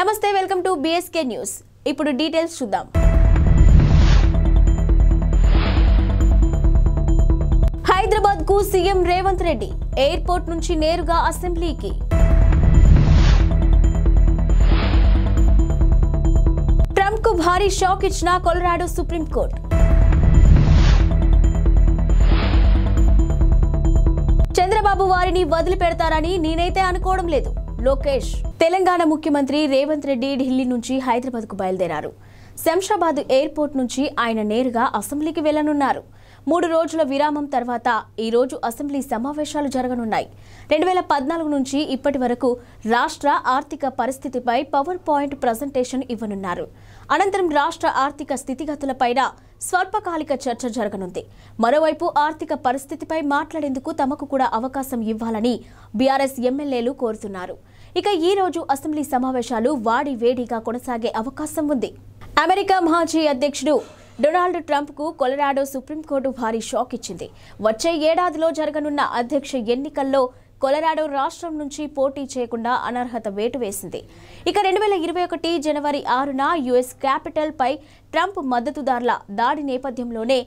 నమస్తే, welcome to BSK news. ఇప్పుడు details చూద్దాం. హైదరాబాద్ కు సీఎం రేవంత్ రెడ్డి ఎయిర్పోర్ట్ నుంచి నేరుగా అసెంబ్లీకి. ట్రంప్ కు భారీ షాక్ ఇచ్చిన కొలరాడో సుప్రీంకోర్టు. చంద్రబాబు వారిని వదిలిపెడతారని నేనైతే అనుకోవడం లేదు. లోకేష్. తెలంగాణ ముఖ్యమంత్రి రేవంత్ రెడ్డి ఢిల్లీ నుంచి హైదరాబాద్ కు బయలుదేరారు. శంషాబాద్ ఎయిర్పోర్ట్ నుంచి ఆయన నేరుగా అసెంబ్లీకి వెళ్లనున్నారు. 3 రోజుల విరామం తర్వాత ఈ రోజు అసెంబ్లీ సమావేశాలు జరగనున్నాయి. 2014 నుంచి ఇప్పటి వరకు రాష్ట్ర ఆర్థిక పరిస్థితిపై పవర్ పాయింట్ ప్రజెంటేషన్ ఇవ్వనున్నారు. అనంతరం రాష్ట్ర ఆర్థిక స్థితిగతులపైన స్వల్పకాలిక చర్చ జరగనుంది. మరోవైపు ఆర్థిక పరిస్థితిపై మాట్లాడేందుకు తమకు కూడా అవకాశం ఇవ్వాలని బీఆర్ఎస్ ఎమ్మెల్యేలు కోరుతున్నారు. ఇక ఈ రోజు అసెంబ్లీ సమావేశాలు వాడివేడిగా కొనసాగే అవకాశం ఉంది. అమెరికా మాజీ అధ్యక్షుడు డొనాల్డ్ ట్రంప్ కు కొలరాడో సుప్రీంకోర్టు భారీ షాక్ ఇచ్చింది. వచ్చే ఏడాదిలో జరగనున్న అధ్యక్ష ఎన్నికల్లో కొలరాడో రాష్ట్రం నుంచి పోటీ చేయకుండా అనర్హత వేటు వేసింది. ఇక 2021 జనవరి 6న యుఎస్ క్యాపిటల్ పై ట్రంప్ మద్దతుదారుల దాడి నేపథ్యంలోనే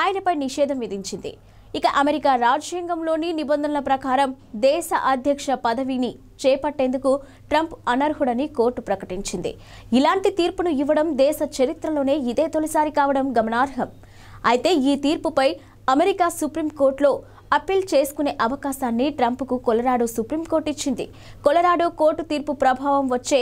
ఆయనపై నిషేధం విధించింది. ఇక అమెరికా రాజ్యాంగంలోని నిబంధనల ప్రకారం దేశ అధ్యక్ష పదవిని చేపట్టేందుకు ట్రంప్ అనర్హుడని కోర్టు ప్రకటించింది. ఇలాంటి తీర్పును ఇవ్వడం దేశ చరిత్రలోనే ఇదే తొలిసారి కావడం గమనార్హం. అయితే ఈ తీర్పుపై అమెరికా సుప్రీంకోర్టులో అప్పీల్ చేసుకునే అవకాశాన్ని ట్రంప్కు కొలరాడో సుప్రీంకోర్టు ఇచ్చింది. కొలరాడో కోర్టు తీర్పు ప్రభావం వచ్చే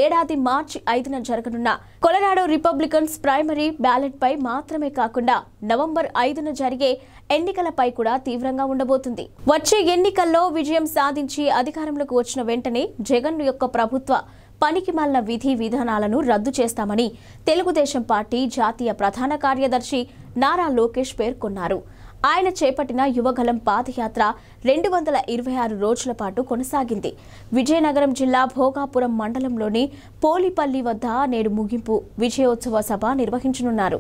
ఏడాది మార్చి 5న జరగనున్న కొలరాడో రిపబ్లికన్స్ ప్రైమరీ బ్యాలెట్ పై మాత్రమే కాకుండా నవంబర్ 5న జరిగే ఎన్నికలపై కూడా తీవ్రంగా ఉండబోతుంది. వచ్చే ఎన్నికల్లో విజయం సాధించి అధికారంలోకి వచ్చిన వెంటనే జగన్ యొక్క ప్రభుత్వ పనికిమాలిన విధి విధానాలను రద్దు చేస్తామని తెలుగుదేశం పార్టీ జాతీయ ప్రధాన కార్యదర్శి నారా లోకేష్ పేర్కొన్నారు. ఆయన చేపట్టిన యువగలం పాదయాత్ర 226 రోజుల పాటు కొనసాగింది. విజయనగరం జిల్లా భోగాపురం మండలంలోని పోలిపల్లి వద్ద నేడు ముగింపు విజయోత్సవ సభ నిర్వహించనున్నారు.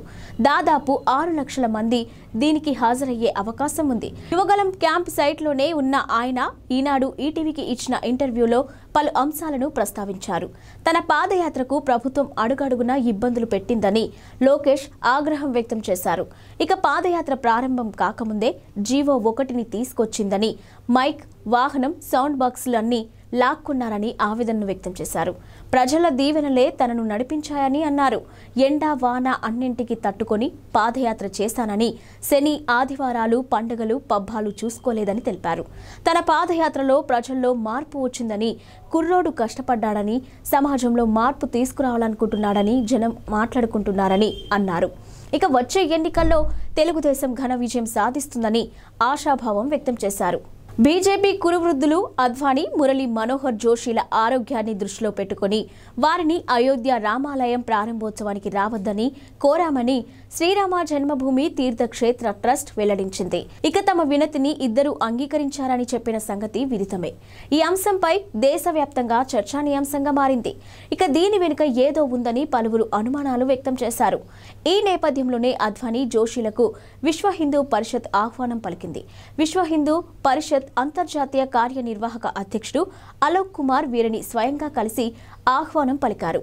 దాదాపు 6 లక్షల మంది దీనికి హాజరయ్యే అవకాశం ఉంది. యువగలం క్యాంప్ సైట్లోనే ఉన్న ఆయన ఈనాడు ఈటీవీకి ఇచ్చిన ఇంటర్వ్యూలో పలు అంశాలను ప్రస్తావించారు. తన పాదయాత్రకు ప్రభుత్వం అడుగడుగునా ఇబ్బందులు పెట్టిందని లోకేష్ ఆగ్రహం వ్యక్తం చేశారు. ఇక పాదయాత్ర ప్రారంభం కాకముందే జీవో 1ని తీసుకొచ్చిందని, మైక్, వాహనం, సౌండ్ బాక్సులన్నీ లాక్కున్నారని ఆవేదనను వ్యక్తం చేశారు. ప్రజల దీవెనలే తనను నడిపించాయని అన్నారు. ఎండా వాన అన్నింటికి తట్టుకొని పాదయాత్ర చేశానని, శని, ఆదివారాలు, పండుగలు, పబ్బాలు చూసుకోలేదని తెలిపారు. తన పాదయాత్రలో ప్రజల్లో మార్పు వచ్చిందని, కుర్రోడు కష్టపడ్డాడని, సమాజంలో మార్పు తీసుకురావాలనుకుంటున్నాడని జనం మాట్లాడుకుంటున్నారని అన్నారు. ఇక వచ్చే ఎన్నికల్లో తెలుగుదేశం ఘన విజయం సాధిస్తుందని ఆశాభావం వ్యక్తం చేశారు. బీజేపీ కురువృద్ధులు అద్వానీ, మురళీ మనోహర్ జోషిల ఆరోగ్యాన్ని దృష్టిలో పెట్టుకుని వారిని అయోధ్య రామాలయం ప్రారంభోత్సవానికి రావద్దని కోరామని శ్రీరామ జన్మభూమి తీర్థక్షేత్ర ట్రస్ట్ వెల్లడించింది. ఇక తమ వినతిని ఇద్దరు అంగీకరించారని చెప్పిన సంగతి విదితమే. ఈ అంశంపై దేశవ్యాప్తంగా చర్చానీయాంశంగా మారింది. ఇక దీని వెనుక ఏదో ఉందని పలువురు అనుమానాలు వ్యక్తం చేశారు. ఈ నేపథ్యంలోనే అద్వానీ, జోషిలకు విశ్వ హిందూ పరిషత్ ఆహ్వానం పలికింది. విశ్వ హిందూ పరిషత్ అంతర్జాతీయ కార్యనిర్వాహక అధ్యక్షుడు అలోక్ కుమార్ వీరిని స్వయంగా కలిసి ఆహ్వానం పలికారు.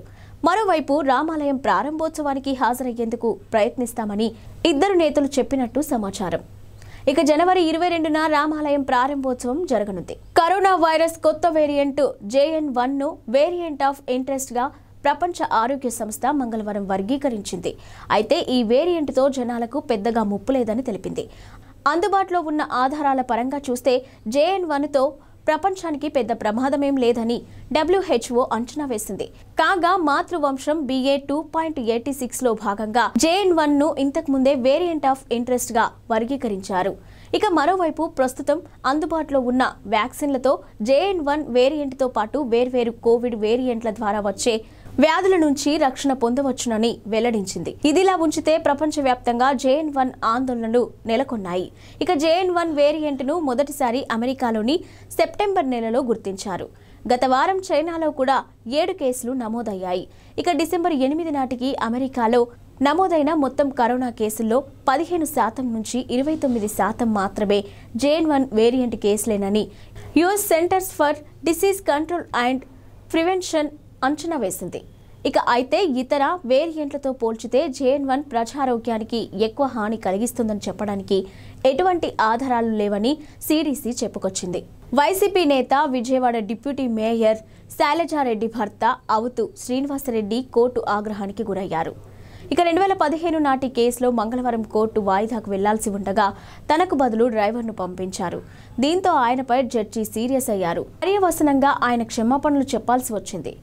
మరోవైపు రామాలయం ప్రారంభోత్సవానికి హాజరయ్యేందుకు ప్రయత్నిస్తామని ఇద్దరు నేతలు చెప్పినట్టు సమాచారం. ఇక జనవరి 22న రామాలయం ప్రారంభోత్సవం జరగనుంది. కరోనా వైరస్ కొత్త వేరియంట్ JN.1ను వేరియంట్ ఆఫ్ ఇంట్రెస్ట్ గా ప్రపంచ ఆరోగ్య సంస్థ మంగళవారం వర్గీకరించింది. అయితే ఈ వేరియంట్తో జనాలకు పెద్దగా ముప్పు లేదని తెలిపింది. అందుబాటులో ఉన్న ఆధారాల పరంగా చూస్తే JN.1తో ప్రపంచానికి పెద్ద ప్రమాదమేం లేదని WHO అంచనా వేసింది. కాగా మాతృవంశం BA 2.86లో భాగంగా JN.1ను ఇంతకుముందే వేరియంట్ ఆఫ్ ఇంట్రెస్ట్ గా వర్గీకరించారు. ఇక మరోవైపు ప్రస్తుతం అందుబాటులో ఉన్న వ్యాక్సిన్లతో JN.1 వేరియంట్తో పాటు వేర్వేరు కోవిడ్ వేరియంట్ల ద్వారా వచ్చే వ్యాధుల నుంచి రక్షణ పొందవచ్చునని వెల్లడించింది. ఇదిలా ఉంచితే ప్రపంచవ్యాప్తంగా JN.1 ఆందోళనలు నెలకొన్నాయి. ఇక JN.1 వేరియంట్ను మొదటిసారి అమెరికాలోని సెప్టెంబర్ నెలలో గుర్తించారు. గత వారం చైనాలో కూడా 7 కేసులు నమోదయ్యాయి. ఇక డిసెంబర్ 8 నాటికి అమెరికాలో నమోదైన మొత్తం కరోనా కేసుల్లో 15% నుంచి 29% మాత్రమే JN.1 వేరియంట్ కేసులేనని US centers for disease control and prevention అంచనా వేసింది. అయితే ఇతర వేరియంట్లతో పోల్చితే JN.1 ప్రజారోగ్యానికి ఎక్కువ హాని కలిగిస్తుందని చెప్పడానికి ఎటువంటి ఆధారాలు లేవని CDC చెప్పుకొచ్చింది. వైసీపీ నేత, విజయవాడ డిప్యూటీ మేయర్ శైలజారెడ్డి భర్త అవుతూ శ్రీనివాసరెడ్డి కోర్టు ఆగ్రహానికి గురయ్యారు. 2015 నాటి కేసులో మంగళవారం కోర్టు వాయిదాకు వెళ్లాల్సి ఉండగా తనకు బదులు డ్రైవర్ను పంపించారు. దీంతో ఆయనపై జడ్జి సీరియస్ అయ్యారు. పర్యవసనంగా ఆయన క్షమాపణలు చెప్పాల్సి వచ్చింది.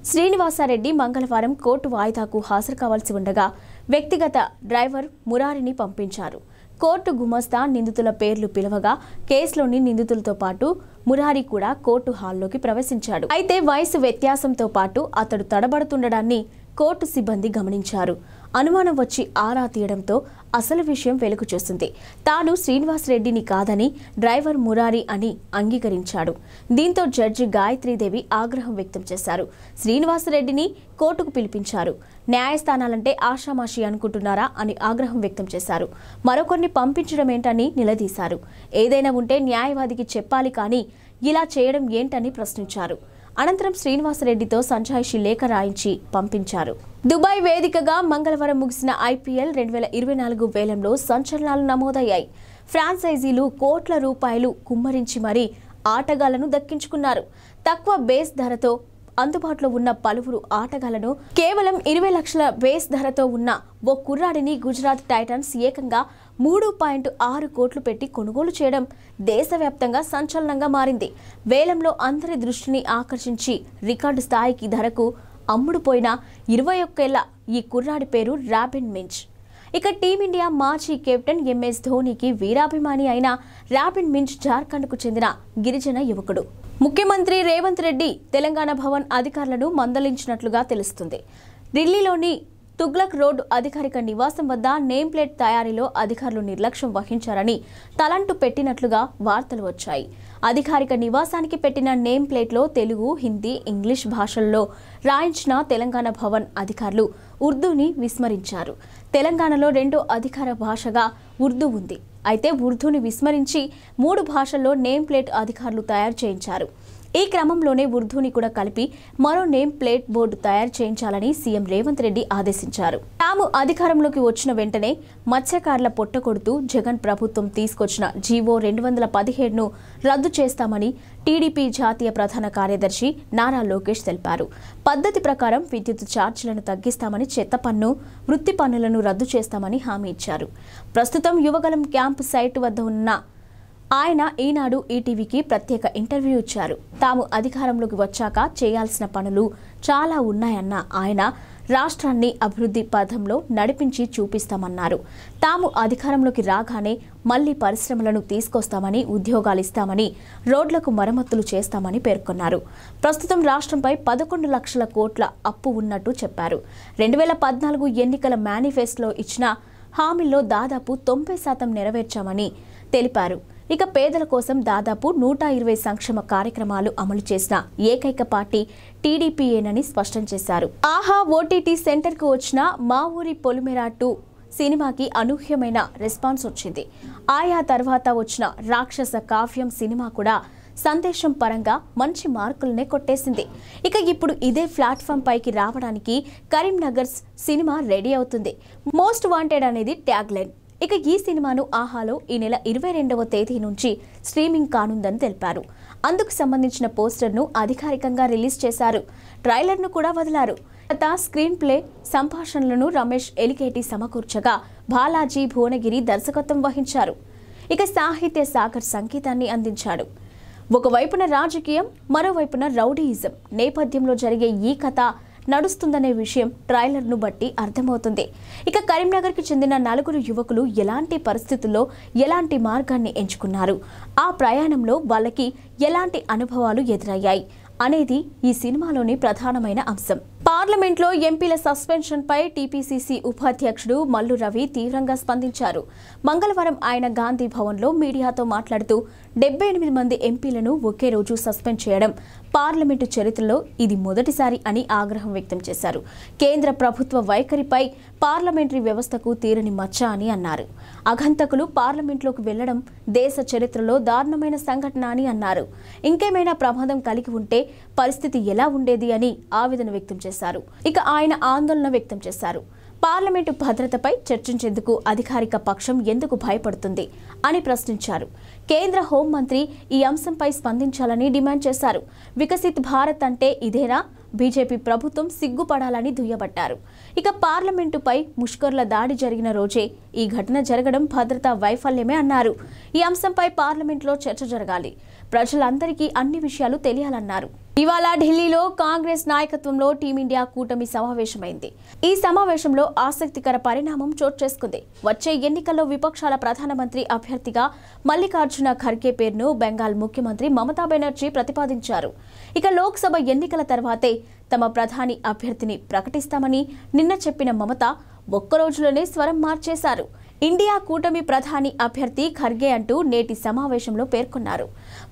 శ్రీనివాసరెడ్డి మంగళవారం కోర్టు వాయిదాకు హాజరు కావాల్సి ఉండగా వ్యక్తిగత డ్రైవర్ మురారిని పంపించారు. కోర్టు గుమస్తా నిందితుల పేర్లు పిలవగా కేసులోని నిందితులతో పాటు మురారి కూడా కోర్టు హాల్లోకి ప్రవేశించాడు. అయితే వయసు వ్యత్యాసంతో పాటు అతడు తడబడుతుండడాన్ని కోర్టు సిబ్బంది గమనించారు. అనుమానం వచ్చి ఆరా తీయడంతో అసలు విషయం వెలుగు చూసింది. తాను శ్రీనివాసరెడ్డిని కాదని డ్రైవర్ మురారి అని అంగీకరించాడు. దీంతో జడ్జి గాయత్రీదేవి ఆగ్రహం వ్యక్తం చేశారు. శ్రీనివాసరెడ్డిని కోర్టుకు పిలిపించారు. న్యాయస్థానాలంటే ఆషామాషి అనుకుంటున్నారా అని ఆగ్రహం వ్యక్తం చేశారు. మరొకరిని పంపించడం ఏంటని నిలదీశారు. ఏదైనా ఉంటే న్యాయవాదికి చెప్పాలి కానీ ఇలా చేయడం ఏంటని ప్రశ్నించారు. అనంతరం శ్రీనివాసరెడ్డితో సంజాయిషి లేఖ రాయించి పంపించారు. దుబాయ్ వేదికగా మంగళవారం ముగిసిన IPL 2024 వేలంలో సంచలనాలు నమోదయ్యాయి. ఫ్రాంచైజీలు కోట్ల రూపాయలు కుమ్మరించి మరీ ఆటగాళ్లను దక్కించుకున్నారు. తక్కువ బేస్ ధరతో అందుబాటులో ఉన్న పలువురు ఆటగాళ్లను కేవలం 20 లక్షల బేస్ ధరతో ఉన్న ఓ కుర్రాడిని గుజరాత్ టైటన్స్ ఏకంగా 3.6 కోట్లు పెట్టి కొనుగోలు చేయడం దేశవ్యాప్తంగా సంచలనంగా మారింది. వేలంలో అందరి దృష్టిని ఆకర్షించి రికార్డు స్థాయికి ధరకు అమ్ముడుపోయిన 21 ఏళ్ల ఈ కుర్రాడి పేరు రాబిన్ మించ్. టీమిండియా మాజీ కెప్టెన్ MS ధోనికి వీరాభిమాని అయిన రాబిన్ మించ్ జార్ఖండ్కు చెందిన గిరిజన యువకుడు. ముఖ్యమంత్రి రేవంత్ రెడ్డి తెలంగాణ భవన్ అధికారులను మందలించినట్లుగా తెలుస్తుంది. ఢిల్లీలోని తుగ్లక్ రోడ్ అధికారిక నివాసం వద్ద నేమ్ ప్లేట్ తయారీలో అధికారులు నిర్లక్ష్యం వహించారని తలంటు పెట్టినట్లుగా వార్తలు వచ్చాయి. అధికారిక నివాసానికి పెట్టిన నేమ్ ప్లేట్లో తెలుగు, హిందీ, ఇంగ్లీష్ భాషల్లో రాయించిన తెలంగాణ భవన్ అధికారులు ఉర్దూని విస్మరించారు. తెలంగాణలో రెండో అధికార భాషగా ఉర్దూ ఉంది. అయితే ఉర్దూని విస్మరించి 3 భాషల్లో నేమ్ ప్లేట్ అధికారులు తయారు చేయించారు. ఈ క్రమంలోనే ఉర్దూని కూడా కలిపి మరో నేమ్ ప్లేట్ బోర్డు తయారు చేయించాలని సీఎం రేవంత్ రెడ్డి ఆదేశించారు. తాము అధికారంలోకి వచ్చిన వెంటనే మత్స్యకారుల పొట్టకొడుతూ జగన్ ప్రభుత్వం తీసుకొచ్చిన జీవో 217ను రద్దు చేస్తామని టీడీపీ జాతీయ ప్రధాన కార్యదర్శి నారా లోకేష్ తెలిపారు. పద్ధతి ప్రకారం విద్యుత్ ఛార్జీలను తగ్గిస్తామని, చెత్త పన్ను, వృత్తి పన్నులను రద్దు చేస్తామని హామీ ఇచ్చారు. ప్రస్తుతం యువగలం క్యాంపు సైట్ వద్ద ఉన్న ఆయన ఈనాడు ఈటీవీకి ప్రత్యేక ఇంటర్వ్యూ ఇచ్చారు. తాము అధికారంలోకి వచ్చాక చేయాల్సిన పనులు చాలా ఉన్నాయన్న ఆయన రాష్ట్రాన్ని అభివృద్ధి పథంలో నడిపించి చూపిస్తామన్నారు. తాము అధికారంలోకి రాగానే మళ్లీ పరిశ్రమలను తీసుకొస్తామని, ఉద్యోగాలు ఇస్తామని, రోడ్లకు మరమ్మతులు చేస్తామని పేర్కొన్నారు. ప్రస్తుతం రాష్ట్రంపై 11 లక్షల కోట్ల అప్పు ఉన్నట్టు చెప్పారు. 2014 ఎన్నికల మేనిఫెస్టోలో ఇచ్చిన హామీల్లో దాదాపు 90% నెరవేర్చామని తెలిపారు. పేదల కోసం దాదాపు 120 సంక్షేమ కార్యక్రమాలు అమలు చేసిన ఏకైక పార్టీ టీడీపీయేనని స్పష్టం చేశారు. ఆహా ఓటీటీ సెంటర్కు వచ్చిన మా ఊరి పొలిమేర 2 సినిమాకి అనూహ్యమైన రెస్పాన్స్ వచ్చింది. ఆయా తర్వాత వచ్చిన రాక్షస కావ్యం సినిమా కూడా సందేశం పరంగా మంచి మార్కులనే కొట్టేసింది. ఇప్పుడు ఇదే ప్లాట్ఫామ్ పైకి రావడానికి కరీంనగర్ సినిమా రెడీ అవుతుంది. మోస్ట్ వాంటెడ్ అనేది ట్యాగ్ లైన్. ఈ సినిమాను ఆహాలో ఈ నెల 22వ తేదీ నుంచి స్ట్రీమింగ్ కానుందని తెలిపారు. అందుకు సంబంధించిన పోస్టర్ను అధికారికంగా రిలీజ్ చేశారు. ట్రైలర్ను కూడా వదిలారు. స్క్రీన్ ప్లే, సంభాషణలను రమేష్ ఎలికేటి సమకూర్చగా బాలాజీ భువనగిరి దర్శకత్వం వహించారు. సాహిత్య సాగర్ సంగీతాన్ని అందించాడు. ఒకవైపున రాజకీయం, మరోవైపున రౌడీయిజం నేపథ్యంలో జరిగే ఈ కథ నడుస్తుందనే విషయం ట్రైలర్ను బట్టి అర్థమవుతుంది. కరీంనగర్కి చెందిన 4 యువకులు ఎలాంటి పరిస్థితుల్లో ఎలాంటి మార్గాన్ని ఎంచుకున్నారు, ఆ ప్రయాణంలో వాళ్ళకి ఎలాంటి అనుభవాలు ఎదురయ్యాయి అనేది ఈ సినిమాలోని ప్రధానమైన అంశం. పార్లమెంట్లో ఎంపీల సస్పెన్షన్ పై టీపీసీసీ ఉపాధ్యక్షుడు మల్లు రవి తీవ్రంగా స్పందించారు. మంగళవారం ఆయన గాంధీ భవన్లో మీడియాతో మాట్లాడుతూ 78 మంది ఎంపీలను ఒకే రోజు సస్పెండ్ చేయడం పార్లమెంటు చరిత్రలో ఇది మొదటిసారి అని ఆగ్రహం వ్యక్తం చేశారు. కేంద్ర ప్రభుత్వ వైఖరిపై పార్లమెంటరీ వ్యవస్థకు తీరని మచ్చ అని అన్నారు. అఘంతకులు పార్లమెంట్లోకి వెళ్లడం దేశ చరిత్రలో దారుణమైన సంఘటన అని అన్నారు. ఇంకేమైనా ప్రమాదం కలిగి ఉంటే పరిస్థితి ఎలా ఉండేది అని ఆవేదన వ్యక్తం చేశారు. ఇక ఆయన ఆందోళన వ్యక్తం చేశారు. పార్లమెంటు భద్రతపై చర్చించేందుకు అధికారిక పక్షం ఎందుకు భయపడుతుంది అని ప్రశ్నించారు. కేంద్ర హోంమంత్రి ఈ అంశంపై స్పందించాలని డిమాండ్ చేశారు. వికసిత్ భారత్ అంటే ఇదేనా? బీజేపీ ప్రభుత్వం సిగ్గుపడాలని దుయ్యబట్టారు. ఇక పార్లమెంటుపై ముష్కర్ల దాడి జరిగిన రోజే ఈ ఘటన జరగడం భద్రతా వైఫల్యమే అన్నారు. ఈ అంశంపై పార్లమెంట్లో చర్చ జరగాలి. ప్రజలందరికీ అన్ని విషయాలు తెలియాలన్నారు. ఇవాళ ఢిల్లీలో కాంగ్రెస్ నాయకత్వంలో టీమిండియా కూటమి సమావేశమైంది. ఈ సమావేశంలో ఆసక్తికర పరిణామం చోటు చేసుకుంది. వచ్చే ఎన్నికల్లో విపక్షాల ప్రధానమంత్రి అభ్యర్థిగా మల్లికార్జున ఖర్గే పేరును బెంగాల్ ముఖ్యమంత్రి మమతా బెనర్జీ ప్రతిపాదించారు. ఇక లోక్సభ ఎన్నికల తర్వాతే తమ ప్రధాని అభ్యర్థిని ప్రకటిస్తామని నిన్న చెప్పిన మమత ఒక్కరోజులోనే స్వరం మార్చేశారు. ఇండియా కూటమి ప్రధాని అభ్యర్థి ఖర్గే అంటూ నేటి సమావేశంలో పేర్కొన్నారు.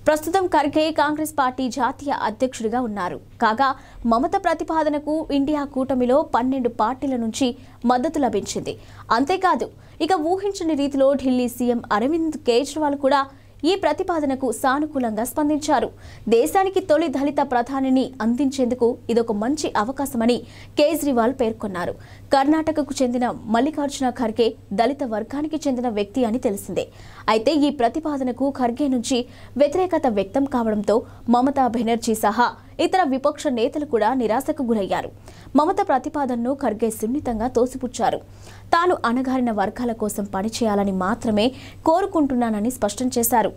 ప్రస్తుతం ఖర్గే కాంగ్రెస్ పార్టీ జాతీయ అధ్యక్షుడిగా ఉన్నారు. కాగా మమత ప్రతిపాదనకు ఇండియా కూటమిలో 12 పార్టీల నుంచి మద్దతు లభించింది. అంతేకాదు ఇక ఊహించని రీతిలో ఢిల్లీ సీఎం అరవింద్ కేజ్రీవాల్ కూడా ఈ ప్రతిపాదనకు సానుకూలంగా స్పందించారు. దేశానికి తొలి దళిత ప్రధానిని అందించేందుకు ఇదొక మంచి అవకాశమని కేజ్రీవాల్ పేర్కొన్నారు. కర్ణాటకకు చెందిన మల్లికార్జున ఖర్గే దళిత వర్గానికి చెందిన వ్యక్తి అని తెలిసిందే. అయితే ఈ ప్రతిపాదనకు ఖర్గే నుంచి వ్యతిరేకత వ్యక్తం కావడంతో మమతా బెనర్జీ సహా ఇతర విపక్ష నేతలు కూడా నిరాశకు గురయ్యారు. మమత ప్రతిపాదనను ఖర్గే సున్నితంగా తోసిపుచ్చారు. తాను అణగారిన వర్గాల కోసం పనిచేయాలని మాత్రమే కోరుకుంటున్నానని స్పష్టం చేశారు.